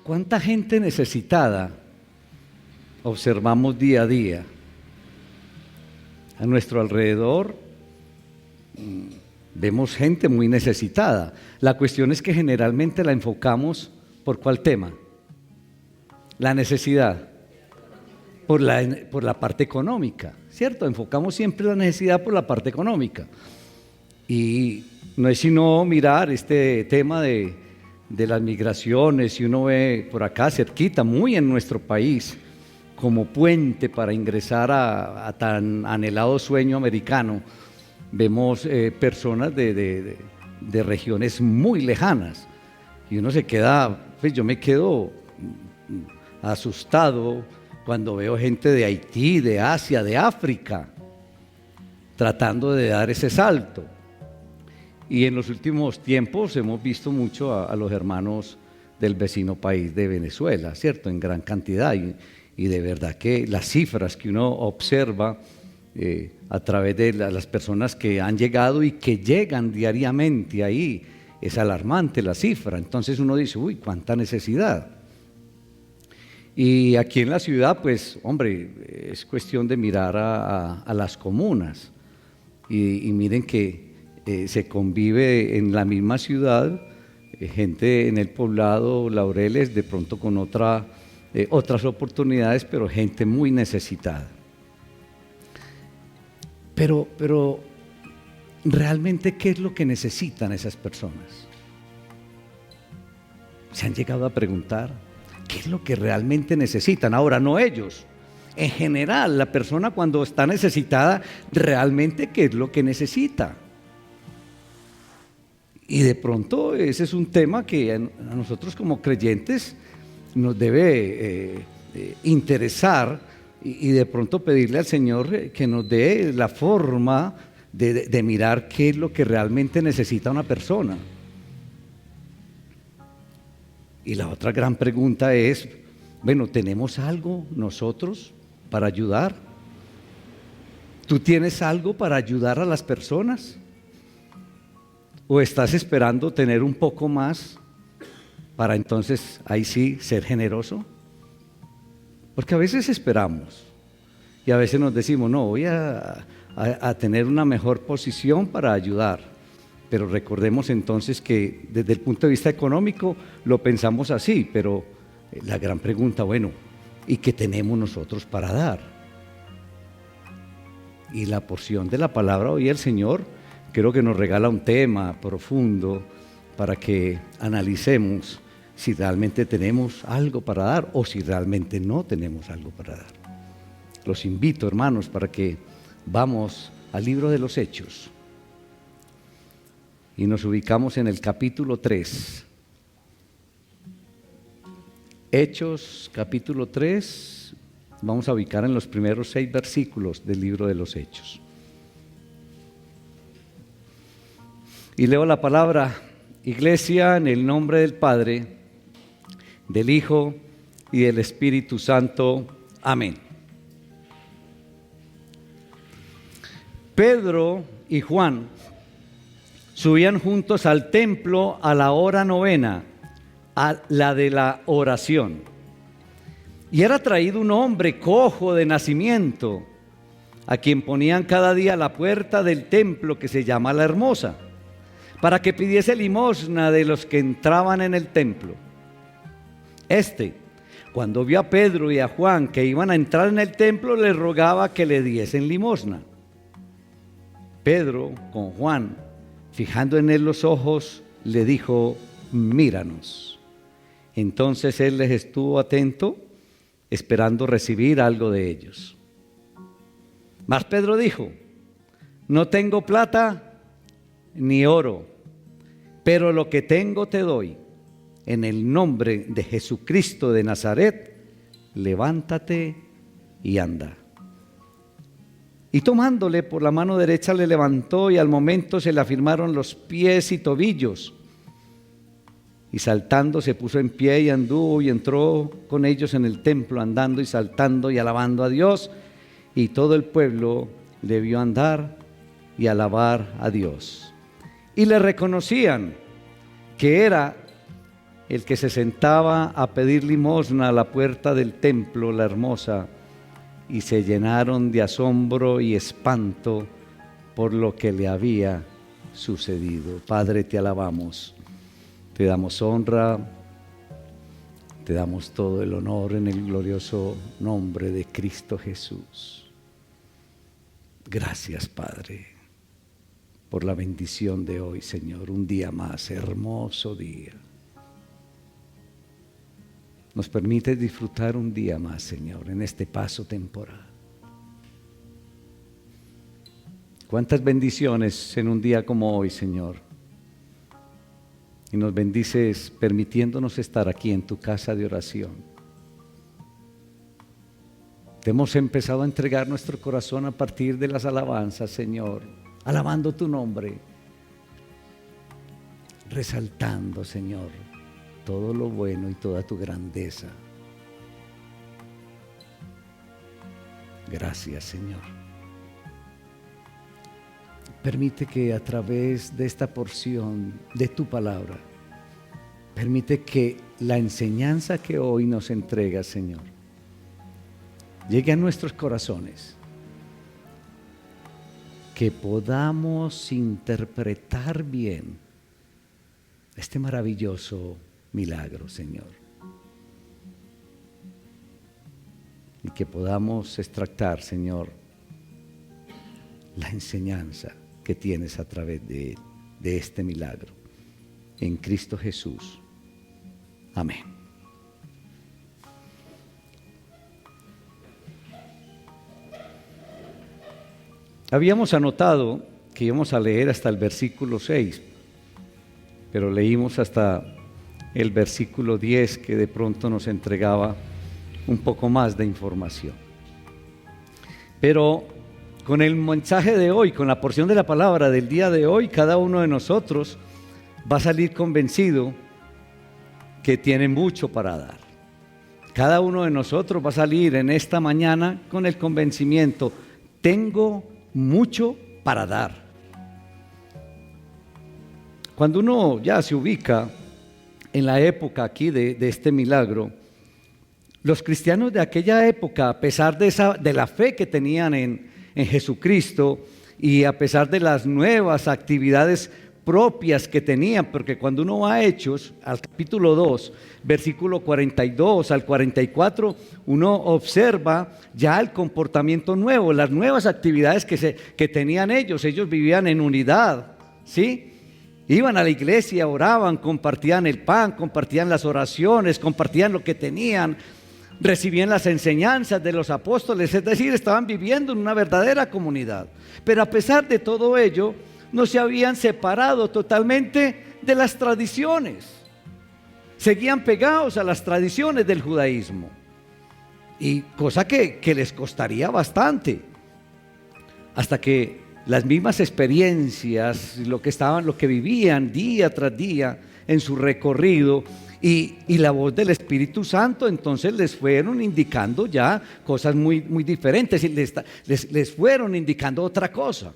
¿Cuánta gente necesitada observamos día a día? A nuestro alrededor vemos gente muy necesitada. La cuestión es que generalmente la enfocamos ¿por cuál tema? La necesidad. Por la parte económica, ¿cierto? Enfocamos siempre la necesidad por la parte económica. Y no es sino mirar este tema de las migraciones. Si uno ve por acá cerquita, muy en nuestro país, como puente para ingresar a tan anhelado sueño americano, vemos personas de regiones muy lejanas. Y uno se queda, pues yo me quedo asustado cuando veo gente de Haití, de Asia, de África, tratando de dar ese salto. Y en los últimos tiempos hemos visto mucho a los hermanos del vecino país de Venezuela, ¿cierto? En gran cantidad. Y de verdad que las cifras que uno observa a través de las personas que han llegado y que llegan diariamente ahí, es alarmante la cifra. Entonces uno dice, uy, cuánta necesidad. Y aquí en la ciudad, pues, hombre, es cuestión de mirar a las comunas. Y miren que se convive en la misma ciudad, gente en el poblado Laureles, de pronto con otras oportunidades, pero gente muy necesitada. Pero realmente, ¿qué es lo que necesitan esas personas? ¿Se han llegado a preguntar qué es lo que realmente necesitan? Ahora, no ellos. En general, la persona cuando está necesitada, realmente, ¿qué es lo que necesita? Y de pronto ese es un tema que a nosotros como creyentes nos debe interesar y de pronto pedirle al Señor que nos dé la forma de mirar qué es lo que realmente necesita una persona. Y la otra gran pregunta es, bueno, ¿tenemos algo nosotros para ayudar? ¿Tú tienes algo para ayudar a las personas? ¿O estás esperando tener un poco más para entonces ahí sí ser generoso? Porque a veces esperamos y a veces nos decimos, no, voy a tener una mejor posición para ayudar. Pero recordemos entonces que desde el punto de vista económico lo pensamos así, pero la gran pregunta, bueno, ¿y qué tenemos nosotros para dar? Y la porción de la palabra hoy el Señor creo que nos regala un tema profundo para que analicemos si realmente tenemos algo para dar o si realmente no tenemos algo para dar. Los invito, hermanos, para que vamos al libro de los Hechos y nos ubicamos en el capítulo 3. Hechos, capítulo 3, vamos a ubicar en los primeros 6 versículos del libro de los Hechos. Y leo la palabra: Iglesia, en el nombre del Padre, del Hijo y del Espíritu Santo. Amén. Pedro y Juan subían juntos al templo a la hora novena, a la de la oración. Y era traído un hombre cojo de nacimiento, a quien ponían cada día a la puerta del templo, que se llama La Hermosa, para que pidiese limosna de los que entraban en el templo. Cuando vio a Pedro y a Juan que iban a entrar en el templo, les rogaba que le diesen limosna. Pedro, con Juan, fijando en él los ojos, le dijo: míranos. Entonces él les estuvo atento, esperando recibir algo de ellos. Mas Pedro dijo: no tengo plata ni oro, pero lo que tengo te doy. En el nombre de Jesucristo de Nazaret, levántate y anda. Y tomándole por la mano derecha le levantó, y al momento se le afirmaron los pies y tobillos. Y saltando se puso en pie y anduvo y entró con ellos en el templo, andando y saltando y alabando a Dios. Y todo el pueblo le vio andar y alabar a Dios. Y le reconocían que era el que se sentaba a pedir limosna a la puerta del templo, la hermosa, y se llenaron de asombro y espanto por lo que le había sucedido. Padre, te alabamos, te damos honra, te damos todo el honor en el glorioso nombre de Cristo Jesús. Gracias, Padre, por la bendición de hoy, Señor, un día más, hermoso día. Nos permite disfrutar un día más, Señor, en este paso temporal. Cuántas bendiciones en un día como hoy, Señor. Y nos bendices permitiéndonos estar aquí en tu casa de oración. Te hemos empezado a entregar nuestro corazón a partir de las alabanzas, Señor, alabando tu nombre, resaltando, Señor, todo lo bueno y toda tu grandeza. Gracias, Señor. Permite que a través de esta porción de tu palabra, permite que la enseñanza que hoy nos entregas, Señor, llegue a nuestros corazones, que podamos interpretar bien este maravilloso milagro, Señor, y que podamos extractar, Señor, la enseñanza que tienes a través de este milagro. En Cristo Jesús. Amén. Habíamos anotado que íbamos a leer hasta el versículo 6, pero leímos hasta el versículo 10, que de pronto nos entregaba un poco más de información. Pero con el mensaje de hoy, con la porción de la palabra del día de hoy, cada uno de nosotros va a salir convencido que tiene mucho para dar. Cada uno de nosotros va a salir en esta mañana con el convencimiento: tengo mucho para dar. Cuando uno ya se ubica en la época aquí de este milagro, los cristianos de aquella época, a pesar de la fe que tenían en Jesucristo y a pesar de las nuevas actividades propias que tenían, porque cuando uno va a Hechos, al capítulo 2, versículo 42 al 44, uno observa ya el comportamiento nuevo, las nuevas actividades que tenían ellos. Ellos vivían en unidad, ¿sí? Iban a la iglesia, oraban, compartían el pan, compartían las oraciones, compartían lo que tenían, recibían las enseñanzas de los apóstoles, es decir, estaban viviendo en una verdadera comunidad. Pero a pesar de todo ello, no se habían separado totalmente de las tradiciones. Seguían pegados a las tradiciones del judaísmo, y cosa que les costaría bastante, hasta que las mismas experiencias, lo que vivían día tras día en su recorrido, y la voz del Espíritu Santo, entonces les fueron indicando ya cosas muy, muy diferentes, y les fueron indicando otra cosa.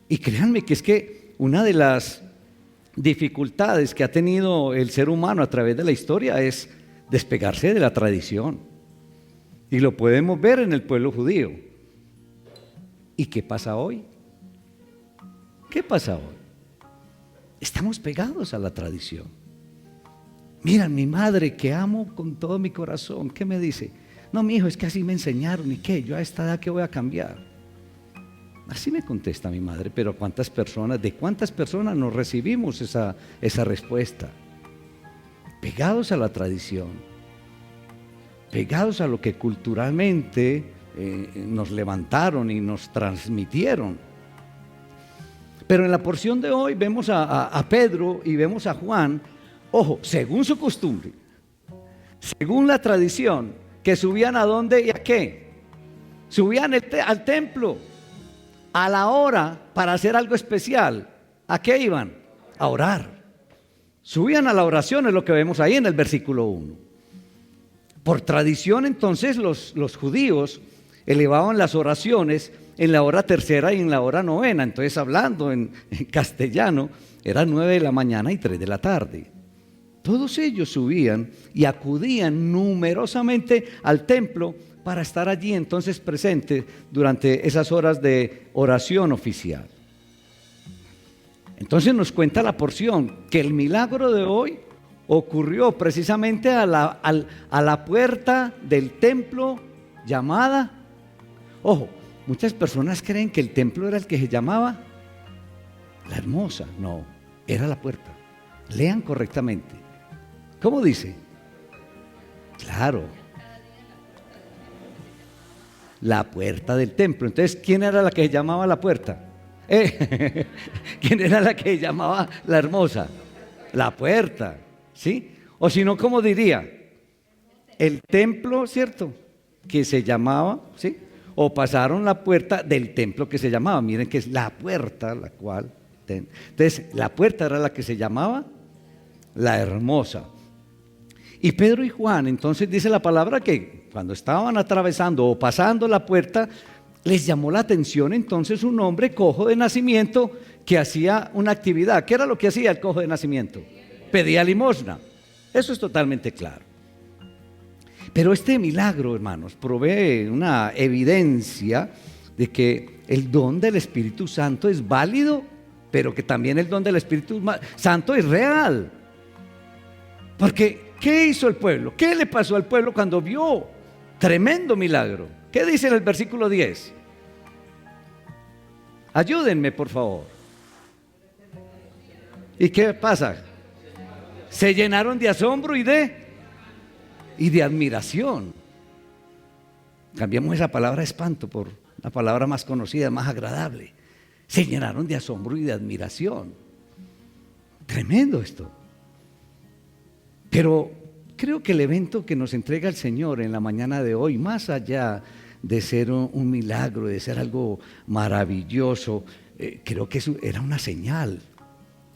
Y créanme que es que una de las dificultades que ha tenido el ser humano a través de la historia es despegarse de la tradición. Y lo podemos ver en el pueblo judío. ¿Y qué pasa hoy? ¿Qué pasa hoy? Estamos pegados a la tradición. Mira, mi madre, que amo con todo mi corazón, ¿qué me dice? No, mi hijo, es que así me enseñaron. ¿Y qué? Yo a esta edad, ¿qué voy a cambiar? Así me contesta mi madre. Pero ¿de cuántas personas nos recibimos esa respuesta? Pegados a la tradición, pegados a lo que culturalmente nos levantaron y nos transmitieron. Pero en la porción de hoy vemos a Pedro y vemos a Juan, ojo, según su costumbre, según la tradición, que subían ¿a dónde y a qué? Subían al templo a la hora para hacer algo especial. ¿A qué iban? A orar. Subían a la oración, es lo que vemos ahí en el versículo 1. Por tradición, entonces, los judíos elevaban las oraciones en la hora tercera y en la hora novena. Entonces, hablando en castellano, eran 9 de la mañana y 3 de la tarde. Todos ellos subían y acudían numerosamente al templo para estar allí entonces presentes durante esas horas de oración oficial. Entonces nos cuenta la porción que el milagro de hoy ocurrió precisamente a la puerta del templo llamada, ojo, muchas personas creen que el templo era el que se llamaba La Hermosa. No, era la puerta. Lean correctamente. ¿Cómo dice? Claro, la puerta del templo. Entonces, ¿quién era la que se llamaba la puerta? ¿Quién era la que se llamaba La Hermosa? La puerta, ¿sí? O si no, ¿cómo diría? El templo, ¿cierto? Que se llamaba, ¿sí? O pasaron la puerta del templo que se llamaba. Miren que es la puerta, la cual... Entonces, la puerta era la que se llamaba La Hermosa. Y Pedro y Juan, entonces dice la palabra que cuando estaban atravesando o pasando la puerta, les llamó la atención entonces un hombre cojo de nacimiento que hacía una actividad. ¿Qué era lo que hacía el cojo de nacimiento? Pedía limosna. Eso es totalmente claro. Pero este milagro, hermanos, provee una evidencia de que el don del Espíritu Santo es válido, pero que también el don del Espíritu Santo es real. Porque, ¿qué hizo el pueblo? ¿Qué le pasó al pueblo cuando vio tremendo milagro? ¿Qué dice en el versículo 10? Ayúdenme, por favor. ¿Y qué pasa? Se llenaron de asombro y de admiración. Cambiamos esa palabra espanto por una palabra más conocida, más agradable. Se llenaron de asombro y de admiración. Tremendo esto. Pero creo que el evento que nos entrega el Señor en la mañana de hoy, más allá de ser un milagro, de ser algo maravilloso, creo que eso era una señal,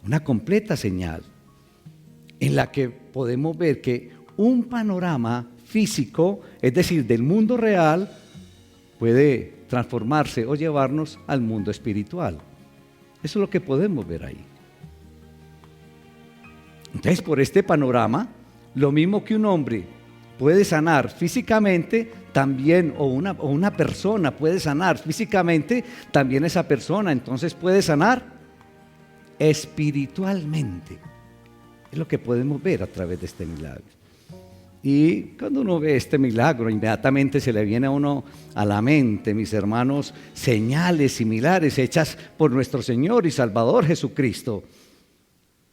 una completa señal, en la que podemos ver que un panorama físico, es decir, del mundo real, puede transformarse o llevarnos al mundo espiritual. Eso es lo que podemos ver ahí. Entonces, por este panorama, lo mismo que un hombre puede sanar físicamente, también, o una persona puede sanar físicamente, también esa persona entonces puede sanar espiritualmente. Es lo que podemos ver a través de este milagro. Y cuando uno ve este milagro, inmediatamente se le viene a uno a la mente, mis hermanos, señales similares hechas por nuestro Señor y Salvador Jesucristo.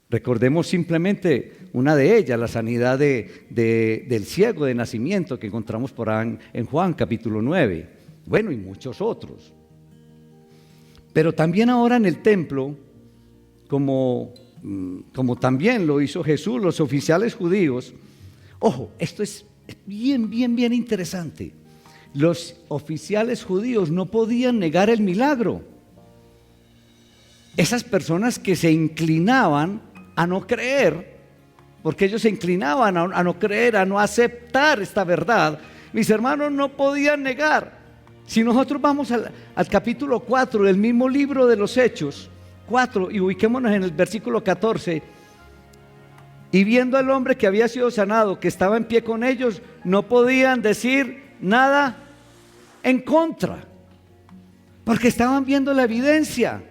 Recordemos simplemente una de ellas, la sanidad del ciego de nacimiento que encontramos por ahí en Juan capítulo 9. Bueno, y muchos otros. Pero también ahora en el templo, como también lo hizo Jesús, los oficiales judíos. Ojo, esto es bien interesante. Los oficiales judíos no podían negar el milagro. Esas personas que se inclinaban a no creer, porque ellos se inclinaban a no creer, a no aceptar esta verdad, mis hermanos, no podían negar. Si nosotros vamos al capítulo 4 del mismo libro de los Hechos, 4, y ubiquémonos en el versículo 14, y viendo al hombre que había sido sanado, que estaba en pie con ellos, no podían decir nada en contra, porque estaban viendo la evidencia.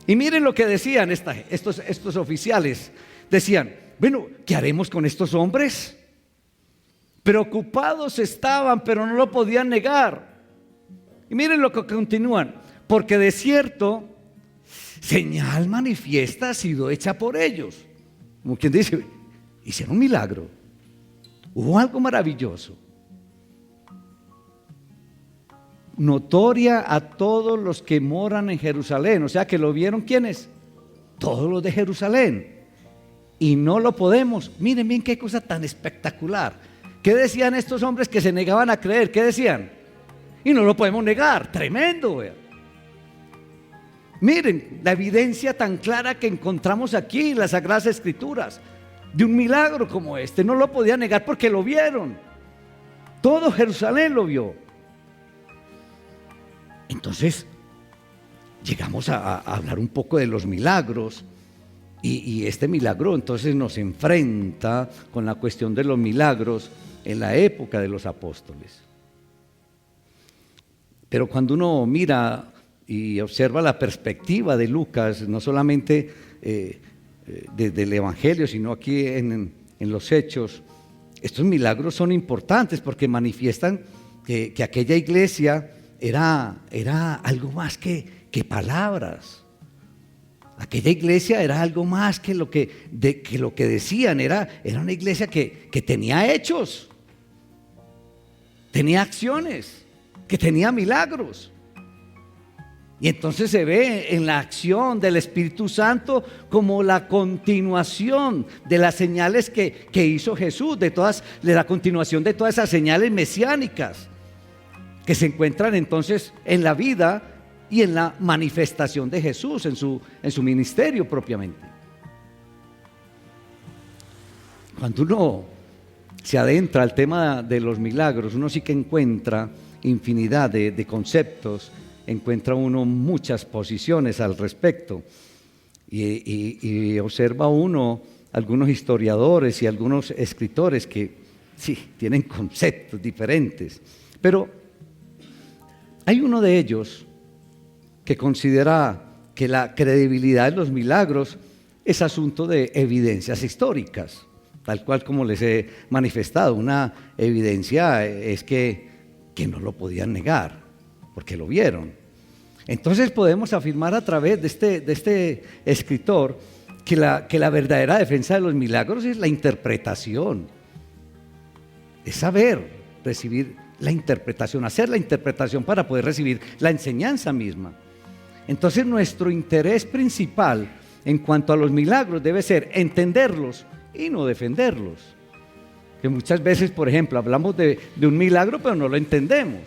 Y miren lo que decían estos oficiales. Decían, bueno, ¿qué haremos con estos hombres? Preocupados estaban, pero no lo podían negar. Y miren lo que continúan, porque de cierto, señal manifiesta ha sido hecha por ellos. Como quien dice, hicieron un milagro, hubo algo maravilloso, notoria a todos los que moran en Jerusalén. O sea que lo vieron, ¿quiénes? Todos los de Jerusalén. Y no lo podemos, miren bien qué cosa tan espectacular. ¿Qué decían estos hombres que se negaban a creer? ¿Qué decían? Y no lo podemos negar, tremendo, vean. Miren la evidencia tan clara que encontramos aquí en las Sagradas Escrituras de un milagro como este. No lo podían negar porque lo vieron. Todo Jerusalén lo vio. Entonces, llegamos a hablar un poco de los milagros Y este milagro entonces nos enfrenta con la cuestión de los milagros en la época de los apóstoles. Pero cuando uno mira y observa la perspectiva de Lucas, no solamente desde el Evangelio, sino aquí en los Hechos, estos milagros son importantes porque manifiestan que aquella iglesia era algo más que palabras. Aquella iglesia era algo más que lo que decían, era una iglesia que tenía hechos, tenía acciones, que tenía milagros. Y entonces se ve en la acción del Espíritu Santo como la continuación de las señales que hizo Jesús, de la continuación de todas esas señales mesiánicas que se encuentran entonces en la vida y en la manifestación de Jesús, en su ministerio propiamente. Cuando uno se adentra al tema de los milagros, uno sí que encuentra infinidad de conceptos, encuentra uno muchas posiciones al respecto y observa uno algunos historiadores y algunos escritores que sí, tienen conceptos diferentes, pero hay uno de ellos que considera que la credibilidad de los milagros es asunto de evidencias históricas, tal cual como les he manifestado. Una evidencia es que no lo podían negar, porque lo vieron. Entonces podemos afirmar a través de este escritor que la verdadera defensa de los milagros es la interpretación, es saber recibir la interpretación, hacer la interpretación para poder recibir la enseñanza misma. Entonces nuestro interés principal en cuanto a los milagros debe ser entenderlos y no defenderlos. Que muchas veces, por ejemplo, hablamos de un milagro pero no lo entendemos.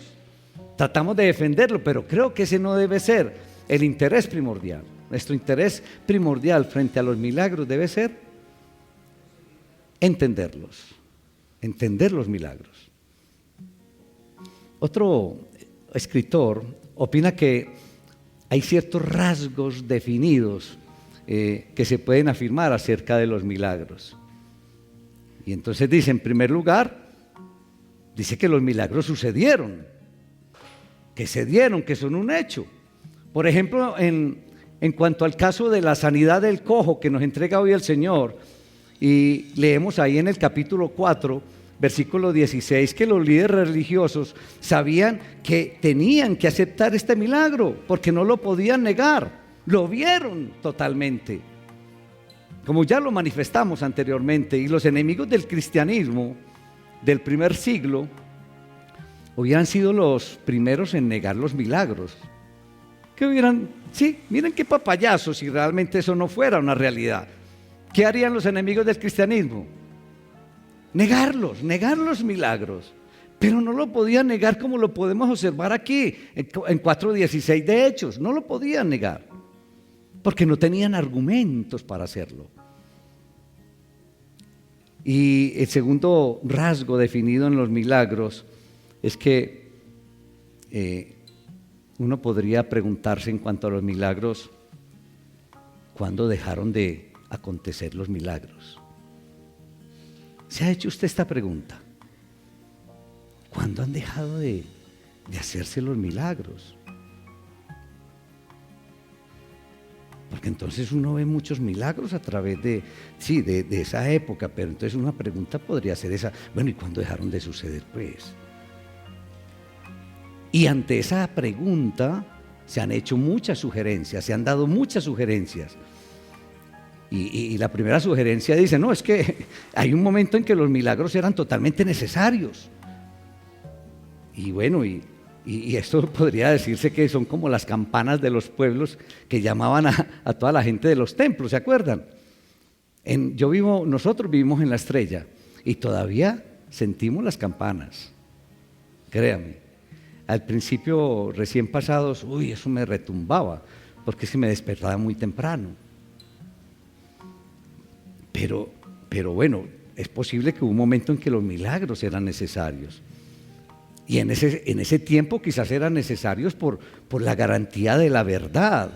Tratamos de defenderlo, pero creo que ese no debe ser el interés primordial. Nuestro interés primordial frente a los milagros debe ser entenderlos, entender los milagros. Otro escritor opina que hay ciertos rasgos definidos que se pueden afirmar acerca de los milagros. Y entonces dice, en primer lugar, dice que los milagros sucedieron, que se dieron, que son un hecho. Por ejemplo, en cuanto al caso de la sanidad del cojo que nos entrega hoy el Señor, y leemos ahí en el capítulo 4, versículo 16, que los líderes religiosos sabían que tenían que aceptar este milagro porque no lo podían negar, lo vieron totalmente, como ya lo manifestamos anteriormente. Y los enemigos del cristianismo del primer siglo hubieran sido los primeros en negar los milagros, que hubieran, sí, miren qué papayazos si realmente eso no fuera una realidad. ¿Qué harían los enemigos del cristianismo? Negar los milagros, pero no lo podían negar como lo podemos observar aquí en 4:16 de Hechos. No lo podían negar porque no tenían argumentos para hacerlo. Y el segundo rasgo definido en los milagros es que uno podría preguntarse en cuanto a los milagros, ¿cuándo dejaron de acontecer los milagros? ¿Se ha hecho usted esta pregunta? ¿Cuándo han dejado de hacerse los milagros? Porque entonces uno ve muchos milagros a través de esa época, pero entonces una pregunta podría ser esa, bueno, ¿y cuándo dejaron de suceder pues? Y ante esa pregunta se han hecho muchas sugerencias, se han dado muchas sugerencias. Y la primera sugerencia dice, no, es que hay un momento en que los milagros eran totalmente necesarios. Y bueno, y esto podría decirse que son como las campanas de los pueblos que llamaban a toda la gente de los templos, ¿se acuerdan? Nosotros vivimos en La Estrella y todavía sentimos las campanas, créanme. Al principio, recién pasados, eso me retumbaba, porque es que me despertaba muy temprano. Pero bueno, es posible que hubo un momento en que los milagros eran necesarios. Y en ese tiempo quizás eran necesarios por la garantía de la verdad.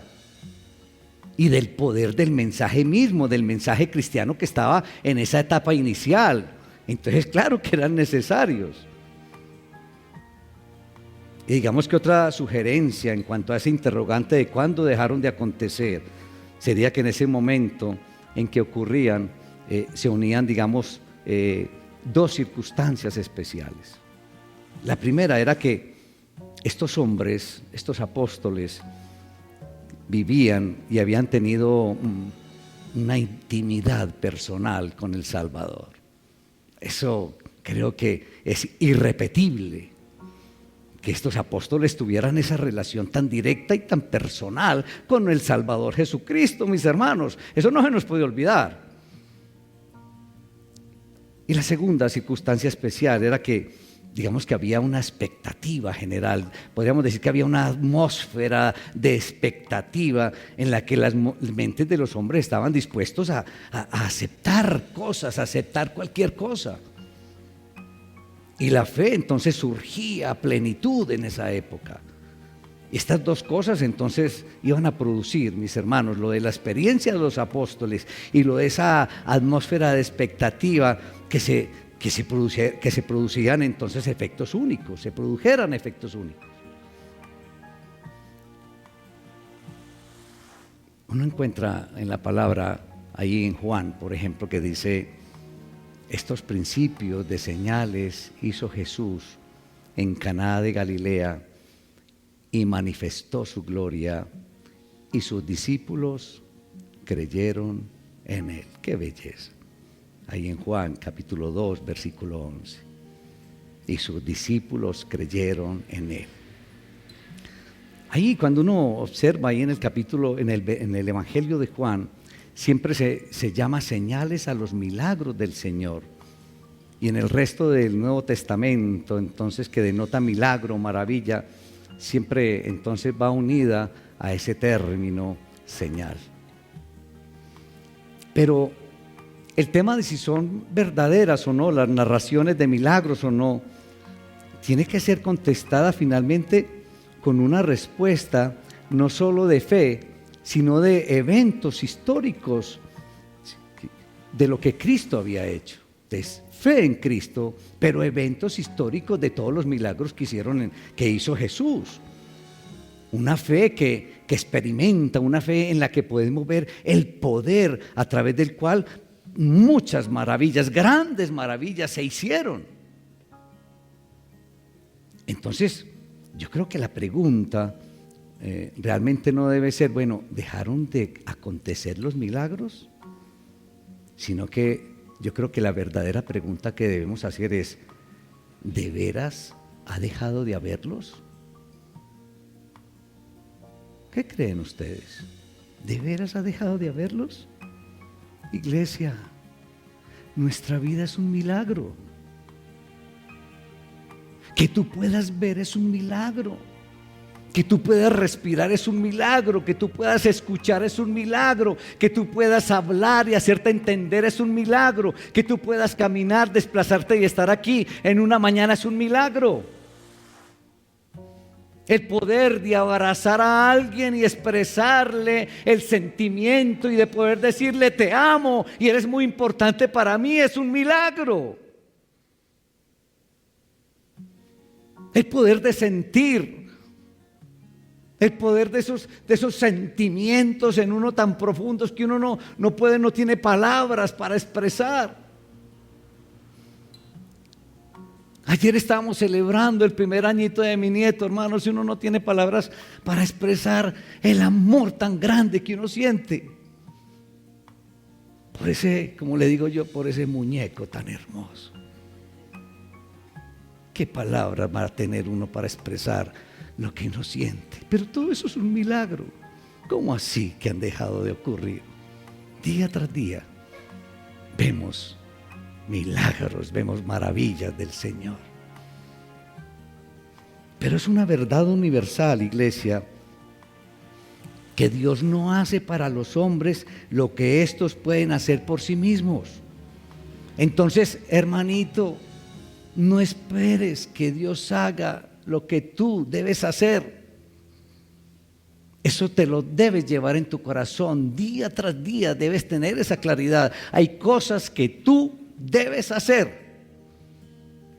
y del poder del mensaje mismo, del mensaje cristiano que estaba en esa etapa inicial. Entonces, claro que eran necesarios. Y digamos que otra sugerencia en cuanto a ese interrogante de cuándo dejaron de acontecer, sería que en ese momento en que ocurrían, se unían, digamos, dos circunstancias especiales. La primera era que estos hombres, estos apóstoles, vivían y habían tenido una intimidad personal con el Salvador. Eso creo que es irrepetible, que estos apóstoles tuvieran esa relación tan directa y tan personal con el Salvador Jesucristo, mis hermanos. Eso no se nos puede olvidar. Y la segunda circunstancia especial era que, digamos que había una expectativa general, podríamos decir que había una atmósfera de expectativa en la que las mentes de los hombres estaban dispuestos a aceptar cosas, a aceptar cualquier cosa. Y la fe entonces surgía a plenitud en esa época. Y estas dos cosas entonces iban a producir, mis hermanos, lo de la experiencia de los apóstoles y lo de esa atmósfera de expectativa que se producían entonces efectos únicos, se produjeran efectos únicos. Uno encuentra en la palabra, ahí en Juan, por ejemplo, que dice: estos principios de señales hizo Jesús en Caná de Galilea y manifestó su gloria, y sus discípulos creyeron en él. ¡Qué belleza! Ahí en Juan capítulo 2, versículo 11. Y sus discípulos creyeron en él. Ahí cuando uno observa ahí en el capítulo, en el Evangelio de Juan, siempre se llama señales a los milagros del Señor. Y en el resto del Nuevo Testamento, entonces, que denota milagro, maravilla, siempre entonces va unida a ese término señal. Pero el tema de si son verdaderas o no, las narraciones de milagros o no, tiene que ser contestada finalmente con una respuesta no solo de fe, sino de eventos históricos de lo que Cristo había hecho. Entonces, fe en Cristo, pero eventos históricos de todos los milagros que hizo Jesús. Una fe que experimenta, una fe en la que podemos ver el poder a través del cual muchas maravillas, grandes maravillas se hicieron. Entonces, yo creo que la pregunta realmente no debe ser, bueno, ¿dejaron de acontecer los milagros? Sino que yo creo que la verdadera pregunta que debemos hacer es, ¿de veras ha dejado de haberlos? ¿Qué creen ustedes? ¿De veras ha dejado de haberlos? Iglesia, nuestra vida es un milagro. Que tú puedas ver es un milagro. Que tú puedas respirar es un milagro. Que tú puedas escuchar es un milagro. Que tú puedas hablar y hacerte entender es un milagro. Que tú puedas caminar, desplazarte y estar aquí en una mañana es un milagro. El poder de abrazar a alguien y expresarle el sentimiento y de poder decirle te amo y eres muy importante para mí es un milagro. El poder de sentir, el poder de esos sentimientos en uno tan profundos que uno no tiene palabras para expresar. Ayer estábamos celebrando el primer añito de mi nieto, hermanos, y uno no tiene palabras para expresar el amor tan grande que uno siente por ese, como le digo yo, por ese muñeco tan hermoso. ¿Qué palabras va a tener uno para expresar lo que uno siente? Pero todo eso es un milagro. ¿Cómo así que han dejado de ocurrir? Día tras día vemos milagros, vemos maravillas del Señor. Pero es una verdad universal, iglesia, que Dios no hace para los hombres lo que estos pueden hacer por sí mismos. Entonces, hermanito, no esperes que Dios haga lo que tú debes hacer. Eso te lo debes llevar en tu corazón. Día tras día debes tener esa claridad. Hay cosas que tú debes hacer.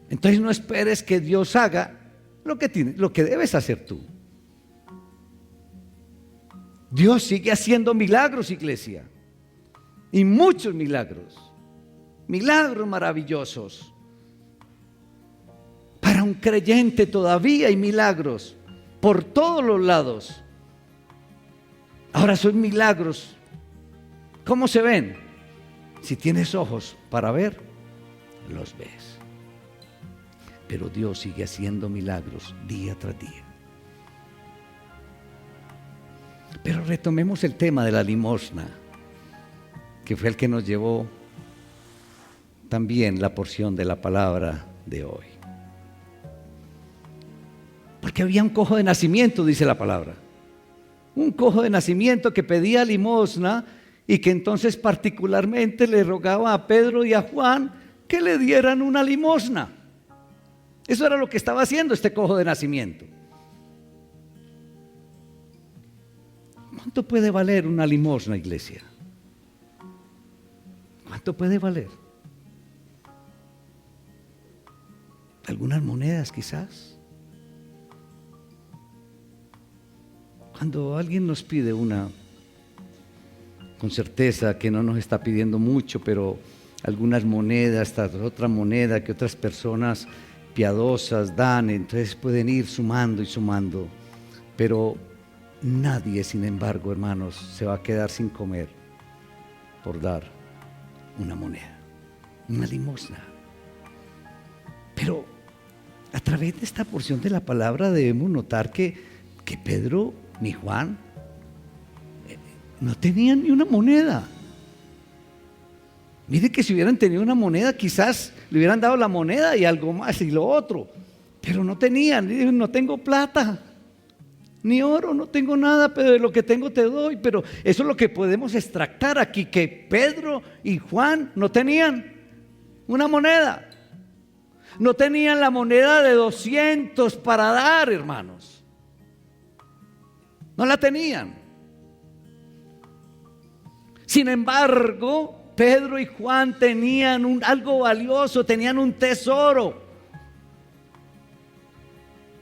Entonces no esperes que Dios haga lo que debes hacer tú. Dios sigue haciendo milagros, iglesia. Y muchos milagros. Milagros maravillosos. Para un creyente todavía hay milagros por todos los lados. Ahora son milagros. ¿Cómo se ven? Si tienes ojos para ver, los ves. Pero Dios sigue haciendo milagros día tras día. Pero retomemos el tema de la limosna, que fue el que nos llevó también la porción de la palabra de hoy. Porque había un cojo de nacimiento, dice la palabra. Un cojo de nacimiento que pedía limosna y que entonces particularmente le rogaba a Pedro y a Juan que le dieran una limosna. Eso era lo que estaba haciendo este cojo de nacimiento. ¿Cuánto puede valer una limosna, iglesia? ¿Cuánto puede valer? ¿Algunas monedas quizás? Cuando alguien nos pide una, con certeza que no nos está pidiendo mucho, pero algunas monedas, esta otra moneda que otras personas piadosas dan, entonces pueden ir sumando y sumando. Pero nadie, sin embargo, hermanos, se va a quedar sin comer por dar una moneda, una limosna. Pero a través de esta porción de la palabra debemos notar que Pedro ni Juan no tenían ni una moneda. Mire que si hubieran tenido una moneda, quizás le hubieran dado la moneda y algo más y lo otro, pero no tenían. Dijeron, no tengo plata ni oro, no tengo nada, pero de lo que tengo te doy. Pero eso es lo que podemos extractar aquí, que Pedro y Juan no tenían una moneda. No tenían la moneda de 200 para dar, hermanos. No la tenían. Sin embargo, Pedro y Juan tenían algo valioso, tenían un tesoro.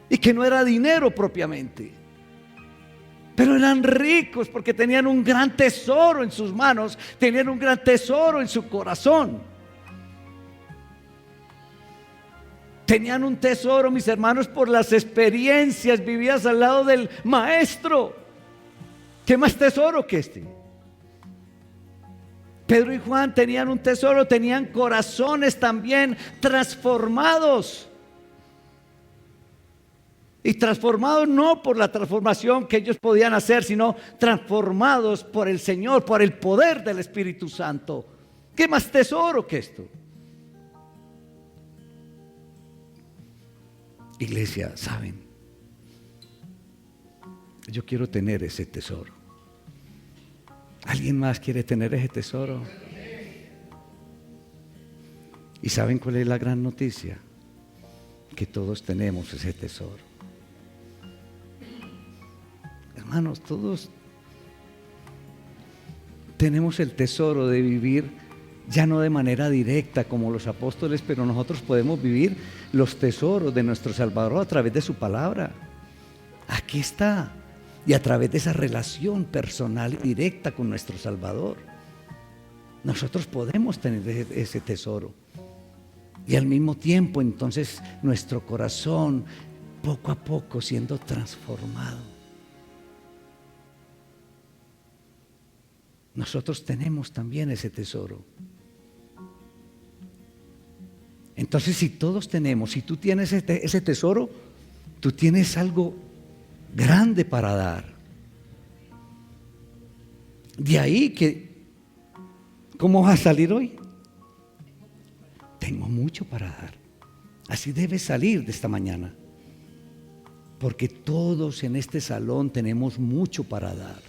Y que no era dinero propiamente. Pero eran ricos porque tenían un gran tesoro en sus manos, tenían un gran tesoro en su corazón. Tenían un tesoro, mis hermanos, por las experiencias vividas al lado del maestro. ¿Qué más tesoro que este? Pedro y Juan tenían un tesoro, tenían corazones también transformados. Y transformados no por la transformación que ellos podían hacer, sino transformados por el Señor, por el poder del Espíritu Santo. ¿Qué más tesoro que esto? Iglesia, ¿saben? Yo quiero tener ese tesoro. ¿Alguien más quiere tener ese tesoro? ¿Y saben cuál es la gran noticia? Que todos tenemos ese tesoro. Hermanos, todos tenemos el tesoro de vivir ya no de manera directa como los apóstoles, pero nosotros podemos vivir los tesoros de nuestro Salvador a través de su palabra. Aquí está. Y a través de esa relación personal y directa con nuestro Salvador, nosotros podemos tener ese tesoro. Y al mismo tiempo, entonces, nuestro corazón poco a poco siendo transformado. Nosotros tenemos también ese tesoro. Entonces, si todos tenemos, si tú tienes ese tesoro, tú tienes algo grande para dar. De ahí que, ¿cómo vas a salir hoy? Tengo mucho para dar. Así debes salir de esta mañana. Porque todos en este salón tenemos mucho para dar.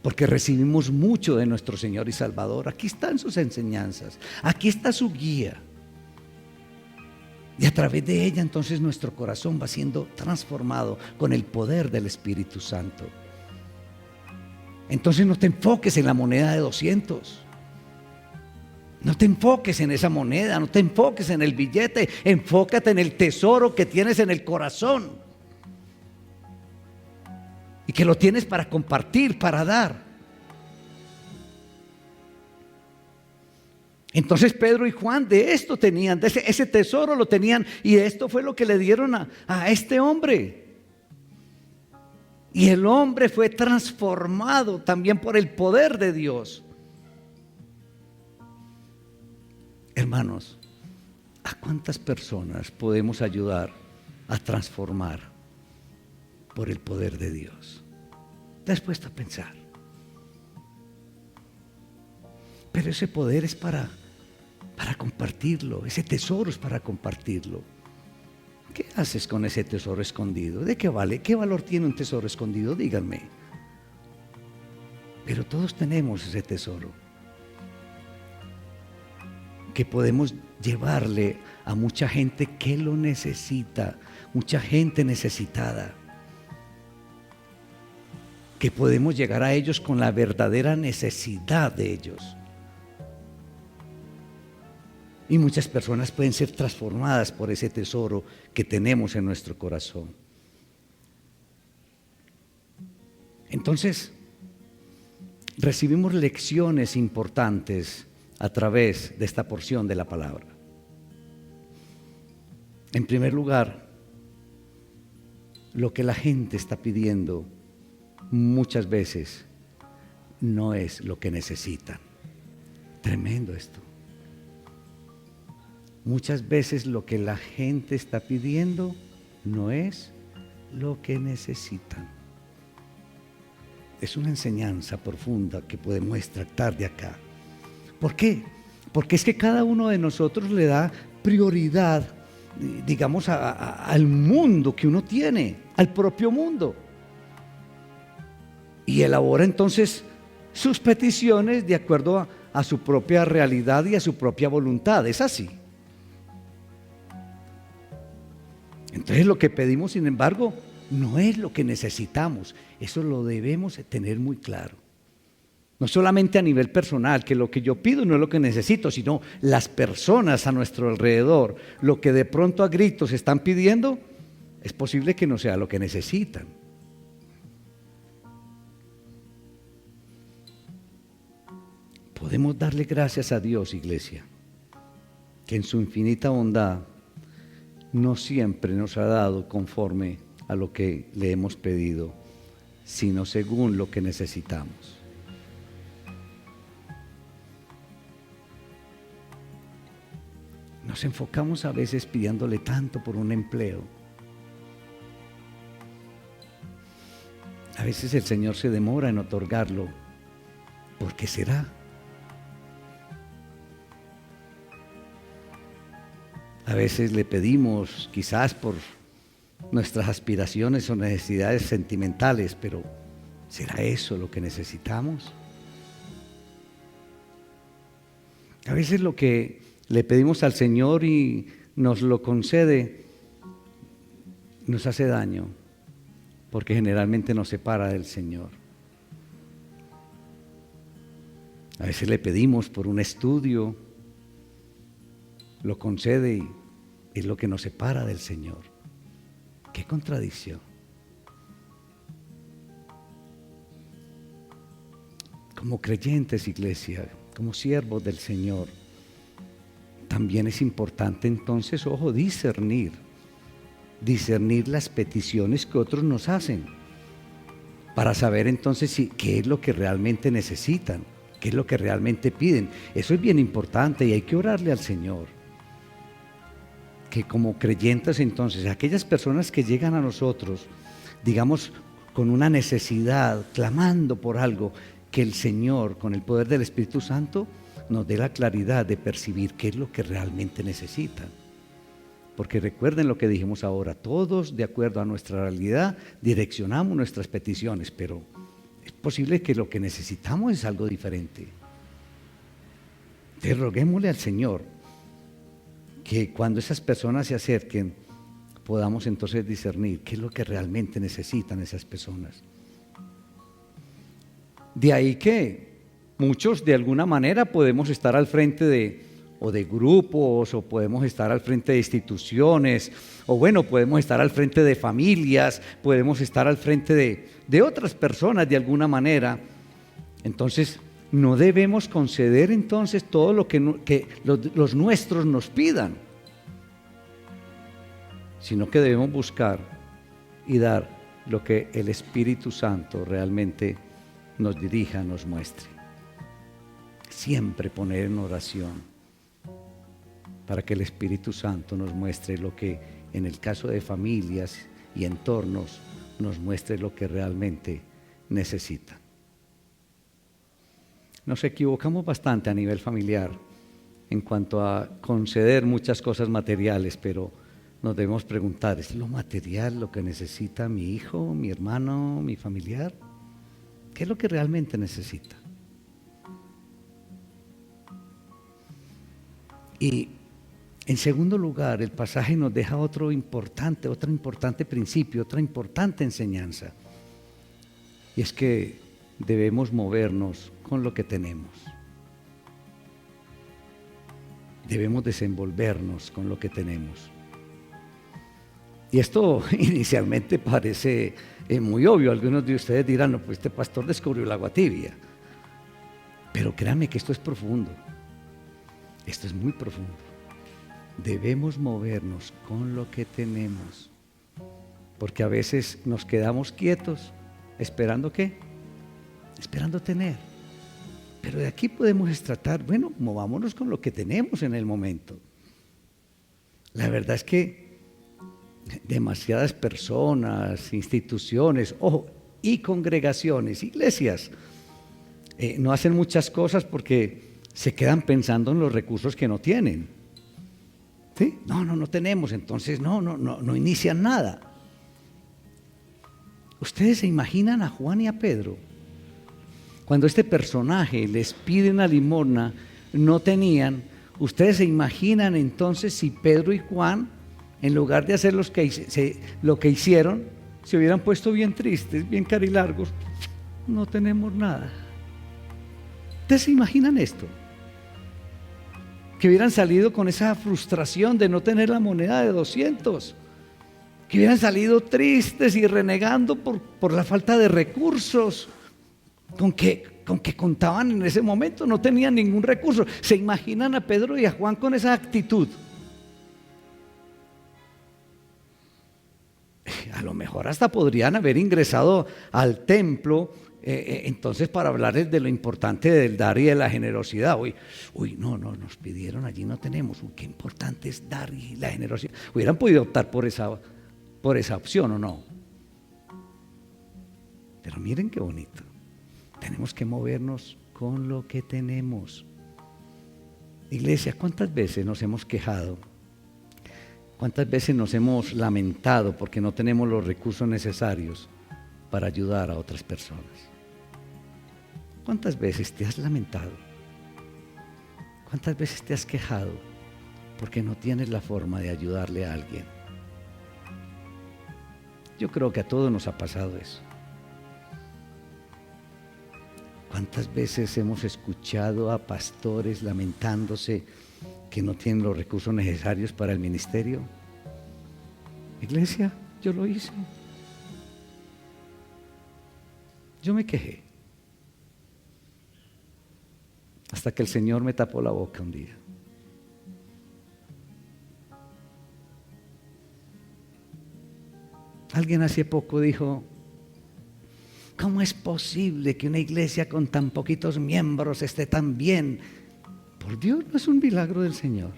Porque recibimos mucho de nuestro Señor y Salvador. Aquí están sus enseñanzas. Aquí está su guía. Y a través de ella entonces nuestro corazón va siendo transformado con el poder del Espíritu Santo. Entonces no te enfoques en la moneda de 200. No te enfoques en esa moneda, no te enfoques en el billete, enfócate en el tesoro que tienes en el corazón. Y que lo tienes para compartir, para dar. Entonces Pedro y Juan de esto tenían, de ese tesoro lo tenían, y esto fue lo que le dieron a este hombre. Y el hombre fue transformado también por el poder de Dios. Hermanos, ¿a cuántas personas podemos ayudar a transformar por el poder de Dios? ¿Te has puesto a pensar? Pero ese poder es para compartirlo, ese tesoro es para compartirlo. ¿Qué haces con ese tesoro escondido? ¿De qué vale? ¿Qué valor tiene un tesoro escondido? Díganme. Pero todos tenemos ese tesoro que podemos llevarle a mucha gente que lo necesita, mucha gente necesitada, que podemos llegar a ellos con la verdadera necesidad de ellos. Y muchas personas pueden ser transformadas por ese tesoro que tenemos en nuestro corazón. Entonces, recibimos lecciones importantes a través de esta porción de la palabra. En primer lugar, lo que la gente está pidiendo muchas veces no es lo que necesitan. Tremendo esto. Muchas veces lo que la gente está pidiendo no es lo que necesitan. Es una enseñanza profunda que podemos extractar de acá. ¿Por qué? Porque es que cada uno de nosotros le da prioridad, digamos, al mundo que uno tiene, al propio mundo. Y elabora entonces sus peticiones de acuerdo a su propia realidad y a su propia voluntad. Es así. Entonces lo que pedimos, sin embargo, no es lo que necesitamos. Eso lo debemos tener muy claro. No solamente a nivel personal, que lo que yo pido no es lo que necesito, sino las personas a nuestro alrededor, lo que de pronto a gritos están pidiendo, es posible que no sea lo que necesitan. Podemos darle gracias a Dios, iglesia, que en su infinita bondad no siempre nos ha dado conforme a lo que le hemos pedido, sino según lo que necesitamos. Nos enfocamos a veces pidiéndole tanto por un empleo. A veces el Señor se demora en otorgarlo. ¿Por qué será? A veces le pedimos quizás por nuestras aspiraciones o necesidades sentimentales, pero ¿será eso lo que necesitamos? A veces lo que le pedimos al Señor y nos lo concede nos hace daño, porque generalmente nos separa del Señor. A veces le pedimos por un estudio, lo concede y es lo que nos separa del Señor. ¡Qué contradicción! Como creyentes, iglesia, como siervos del Señor, también es importante entonces, ojo, discernir las peticiones que otros nos hacen, para saber entonces qué es lo que realmente necesitan, qué es lo que realmente piden. Eso es bien importante y hay que orarle al Señor. Que como creyentes entonces, aquellas personas que llegan a nosotros, digamos, con una necesidad, clamando por algo, que el Señor, con el poder del Espíritu Santo, nos dé la claridad de percibir qué es lo que realmente necesitan. Porque recuerden lo que dijimos ahora, todos de acuerdo a nuestra realidad direccionamos nuestras peticiones, pero es posible que lo que necesitamos es algo diferente. Entonces roguémosle al Señor que cuando esas personas se acerquen, podamos entonces discernir qué es lo que realmente necesitan esas personas. De ahí que muchos de alguna manera podemos estar al frente de grupos, o podemos estar al frente de instituciones, o bueno, podemos estar al frente de familias, podemos estar al frente de otras personas de alguna manera. Entonces, no debemos conceder entonces todo lo que los nuestros nos pidan, sino que debemos buscar y dar lo que el Espíritu Santo realmente nos dirija, nos muestre. Siempre poner en oración para que el Espíritu Santo nos muestre lo que, en el caso de familias y entornos, nos muestre lo que realmente necesitan. Nos equivocamos bastante a nivel familiar en cuanto a conceder muchas cosas materiales, pero nos debemos preguntar, ¿es lo material lo que necesita mi hijo, mi hermano, mi familiar? ¿Qué es lo que realmente necesita? Y en segundo lugar, el pasaje nos deja otro importante principio, otra importante enseñanza. Y es que debemos movernos con lo que tenemos. Debemos desenvolvernos con lo que tenemos. Y esto inicialmente parece muy obvio. Algunos de ustedes dirán, no, pues este pastor descubrió el agua tibia. Pero créanme que esto es profundo. Esto es muy profundo. Debemos movernos con lo que tenemos. Porque a veces nos quedamos quietos, ¿esperando qué? Esperando tener. Pero de aquí podemos tratar, bueno, movámonos con lo que tenemos en el momento. La verdad es que demasiadas personas, instituciones, ojo, y congregaciones, iglesias, no hacen muchas cosas porque se quedan pensando en los recursos que no tienen. ¿Sí? No tenemos, entonces no inician nada. ¿Ustedes se imaginan a Juan y a Pedro? Cuando este personaje les pide una limosna, no tenían. ¿Ustedes se imaginan entonces si Pedro y Juan, en lugar de hacer lo que hicieron, se hubieran puesto bien tristes, bien carilargos? No tenemos nada. ¿Ustedes se imaginan esto? Que hubieran salido con esa frustración de no tener la moneda de 200, que hubieran salido tristes y renegando por la falta de recursos con que contaban en ese momento. No tenían ningún recurso. ¿Se imaginan a Pedro y a Juan con esa actitud? A lo mejor hasta podrían haber ingresado al templo entonces para hablarles de lo importante del dar y de la generosidad. No, nos pidieron, allí no tenemos. Qué importante es dar y la generosidad. Hubieran podido optar por esa opción, ¿o no? Pero miren qué bonito. Tenemos que movernos con lo que tenemos. Iglesia, ¿cuántas veces nos hemos quejado? ¿Cuántas veces nos hemos lamentado porque no tenemos los recursos necesarios para ayudar a otras personas? ¿Cuántas veces te has lamentado? ¿Cuántas veces te has quejado porque no tienes la forma de ayudarle a alguien? Yo creo que a todos nos ha pasado eso. ¿Cuántas veces hemos escuchado a pastores lamentándose que no tienen los recursos necesarios para el ministerio? Iglesia, yo lo hice. Yo me quejé. Hasta que el Señor me tapó la boca un día. Alguien hace poco dijo, ¿cómo es posible que una iglesia con tan poquitos miembros esté tan bien? Por Dios, no es un milagro del Señor.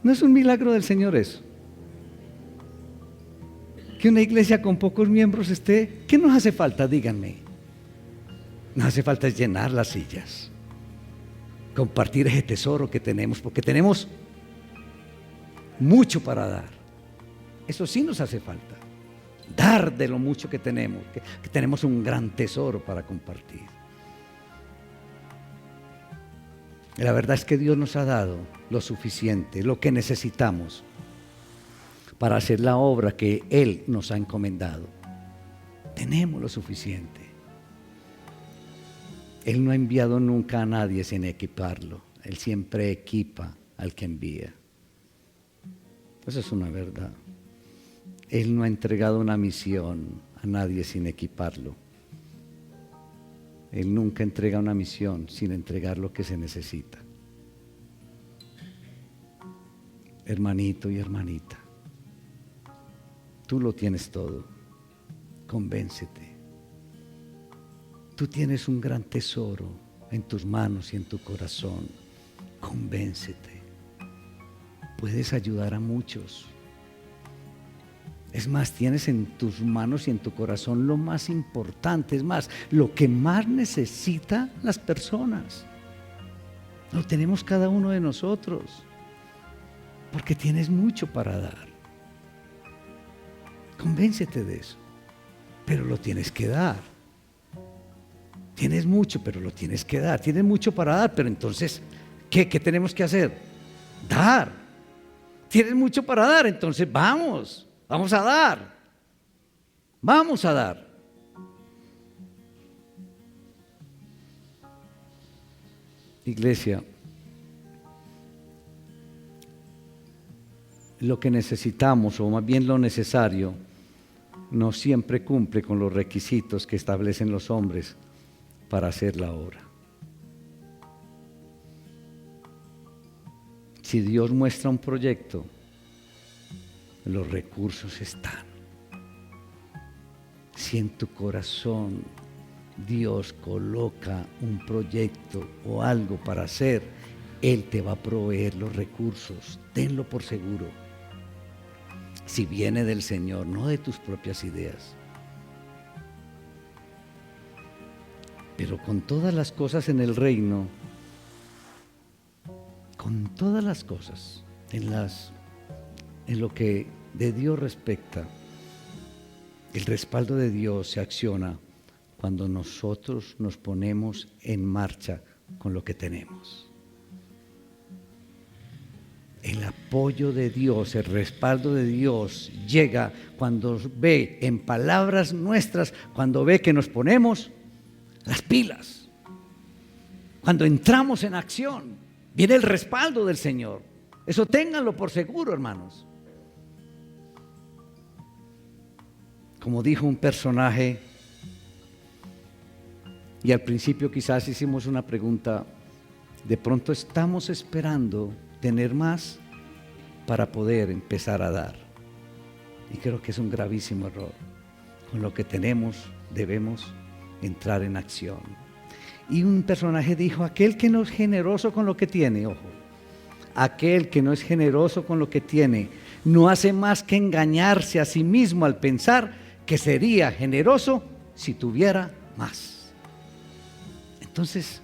No es un milagro del Señor eso. Que una iglesia con pocos miembros esté. ¿Qué nos hace falta? Díganme. Nos hace falta llenar las sillas, compartir ese tesoro que tenemos, porque tenemos mucho para dar. Eso sí nos hace falta. Dar de lo mucho que tenemos, que tenemos un gran tesoro para compartir. La verdad es que Dios nos ha dado lo suficiente, lo que necesitamos para hacer la obra que Él nos ha encomendado. Tenemos lo suficiente. Él no ha enviado nunca a nadie sin equiparlo. Él siempre equipa al que envía. Eso es una verdad. Él no ha entregado una misión a nadie sin equiparlo. Él nunca entrega una misión sin entregar lo que se necesita. Hermanito y hermanita, tú lo tienes todo. Convéncete. Tú tienes un gran tesoro en tus manos y en tu corazón. Convéncete. Puedes ayudar a muchos. Es más, tienes en tus manos y en tu corazón lo más importante, es más, lo que más necesitan las personas. Lo tenemos cada uno de nosotros, porque tienes mucho para dar. Convéncete de eso, pero lo tienes que dar. Tienes mucho, pero lo tienes que dar. Tienes mucho para dar, pero entonces, ¿qué tenemos que hacer? Dar. Tienes mucho para dar, entonces vamos a dar. Vamos a dar. Iglesia, lo que necesitamos, o más bien lo necesario, no siempre cumple con los requisitos que establecen los hombres para hacer la obra. Si Dios muestra un proyecto, los recursos están. Si en tu corazón Dios coloca un proyecto o algo para hacer, Él te va a proveer los recursos. Tenlo por seguro. Si viene del Señor, no de tus propias ideas. Pero con todas las cosas en el reino, con todas las cosas en lo que de Dios respecta, el respaldo de Dios se acciona cuando nosotros nos ponemos en marcha con lo que tenemos. El apoyo de Dios, el respaldo de Dios llega cuando ve en palabras nuestras, cuando ve que nos ponemos las pilas, cuando entramos en acción, viene el respaldo del Señor. Eso ténganlo por seguro, hermanos. Como dijo un personaje, y al principio quizás hicimos una pregunta, de pronto estamos esperando tener más para poder empezar a dar. Y creo que es un gravísimo error. Con lo que tenemos debemos entrar en acción. Y un personaje dijo, aquel que no es generoso con lo que tiene, ojo, aquel que no es generoso con lo que tiene, no hace más que engañarse a sí mismo al pensar que sería generoso si tuviera más. Entonces,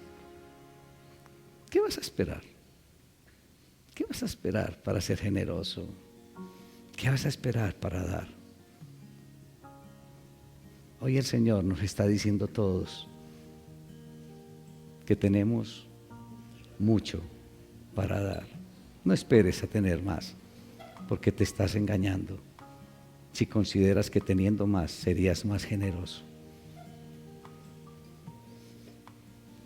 ¿qué vas a esperar? ¿Qué vas a esperar para ser generoso? ¿Qué vas a esperar para dar? Hoy el Señor nos está diciendo a todos que tenemos mucho para dar. No esperes a tener más, porque te estás engañando si consideras que teniendo más serías más generoso.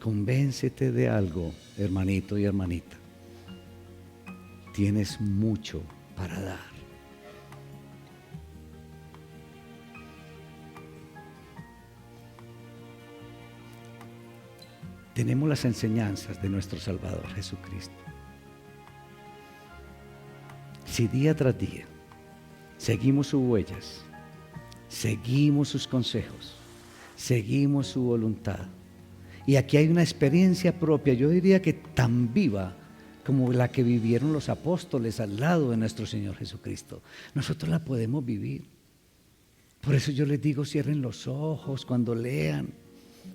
Convéncete de algo, hermanito y hermanita. Tienes mucho para dar. Tenemos las enseñanzas de nuestro Salvador Jesucristo. Si día tras día seguimos sus huellas, seguimos sus consejos, seguimos su voluntad, y aquí hay una experiencia propia, yo diría que tan viva como la que vivieron los apóstoles al lado de nuestro Señor Jesucristo, nosotros la podemos vivir. Por eso yo les digo, cierren los ojos cuando lean.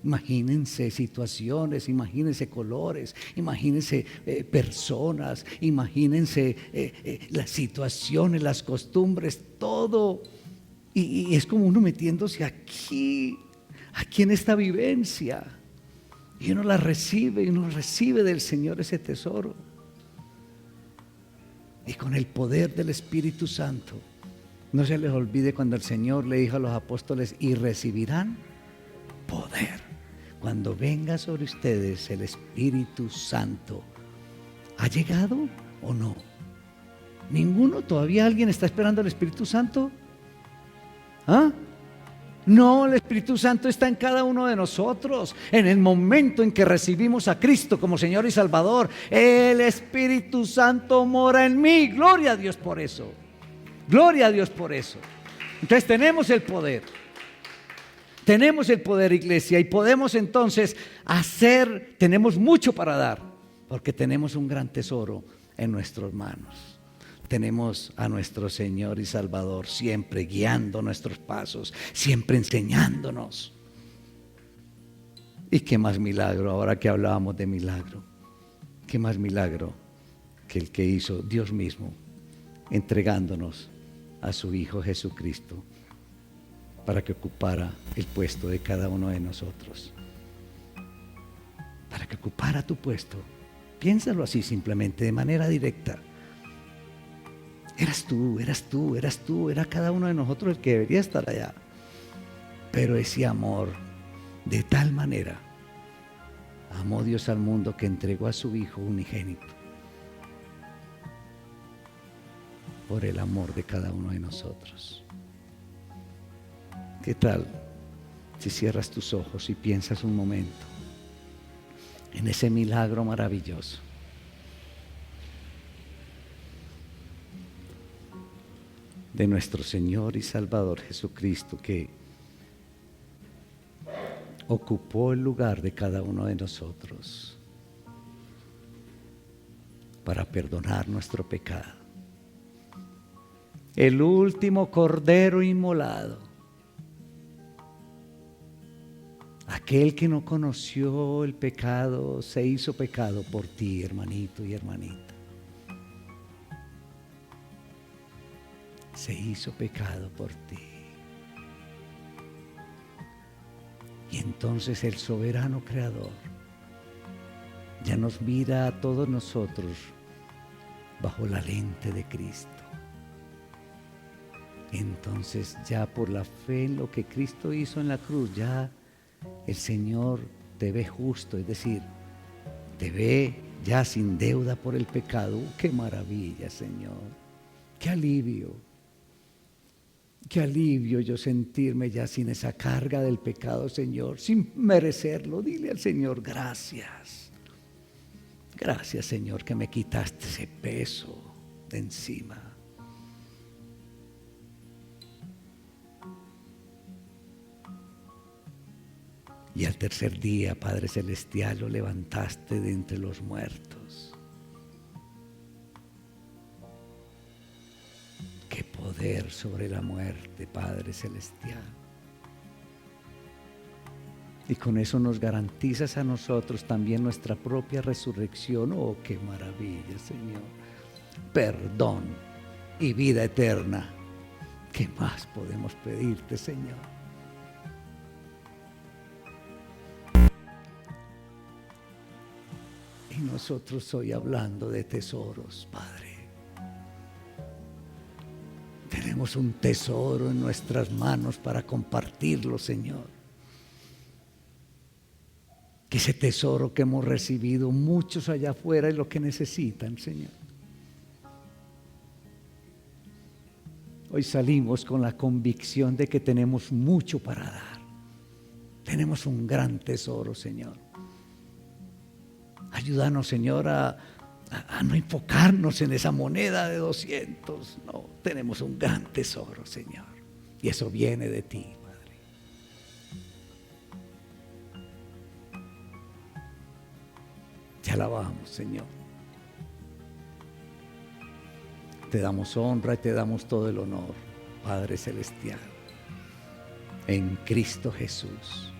Imagínense situaciones, imagínense colores, imagínense personas, imagínense las situaciones, las costumbres, todo. Y es como uno metiéndose aquí en esta vivencia. Y uno la recibe, y uno recibe del Señor ese tesoro. Y con el poder del Espíritu Santo, no se les olvide cuando el Señor le dijo a los apóstoles: y recibirán poder cuando venga sobre ustedes el Espíritu Santo. ¿Ha llegado o no? ¿Ninguno? ¿Todavía alguien está esperando el Espíritu Santo? ¿Ah? No, el Espíritu Santo está en cada uno de nosotros. En el momento en que recibimos a Cristo como Señor y Salvador, el Espíritu Santo mora en mí. Gloria a Dios por eso. Gloria a Dios por eso. Entonces tenemos el poder. Tenemos el poder, iglesia, y podemos entonces tenemos mucho para dar, porque tenemos un gran tesoro en nuestras manos. Tenemos a nuestro Señor y Salvador siempre guiando nuestros pasos, siempre enseñándonos. Y qué más milagro, ahora que hablábamos de milagro, qué más milagro que el que hizo Dios mismo, entregándonos a su Hijo Jesucristo para que ocupara el puesto de cada uno de nosotros. Para que ocupara tu puesto. Piénsalo así simplemente, de manera directa. Eras tú, era cada uno de nosotros el que debería estar allá. Pero ese amor, de tal manera, amó Dios al mundo que entregó a su Hijo unigénito. Por el amor de cada uno de nosotros. ¿Qué tal si cierras tus ojos y piensas un momento en ese milagro maravilloso? De nuestro Señor y Salvador Jesucristo, que ocupó el lugar de cada uno de nosotros para perdonar nuestro pecado. El último cordero inmolado, aquel que no conoció el pecado, se hizo pecado por ti, hermanito y hermanita. Se hizo pecado por ti. Y entonces el soberano creador ya nos mira a todos nosotros bajo la lente de Cristo. Entonces ya por la fe en lo que Cristo hizo en la cruz, ya el Señor te ve justo, es decir, te ve ya sin deuda por el pecado. ¡Qué maravilla, Señor! ¡Qué alivio! Qué alivio yo sentirme ya sin esa carga del pecado, Señor, sin merecerlo. Dile al Señor: gracias. Gracias, Señor, que me quitaste ese peso de encima. Y al tercer día, Padre Celestial, lo levantaste de entre los muertos. Qué poder sobre la muerte, Padre Celestial. Y con eso nos garantizas a nosotros también nuestra propia resurrección. Oh, qué maravilla, Señor. Perdón y vida eterna. ¿Qué más podemos pedirte, Señor? Y nosotros hoy hablando de tesoros, Padre. Tenemos un tesoro en nuestras manos para compartirlo, Señor. Que ese tesoro que hemos recibido, muchos allá afuera es lo que necesitan, Señor. Hoy salimos con la convicción de que tenemos mucho para dar. Tenemos un gran tesoro, Señor. Ayúdanos, Señor, a no enfocarnos en esa moneda de 200. No, tenemos un gran tesoro, Señor. Y eso viene de ti, Padre. Te alabamos, Señor. Te damos honra y te damos todo el honor, Padre Celestial. En Cristo Jesús.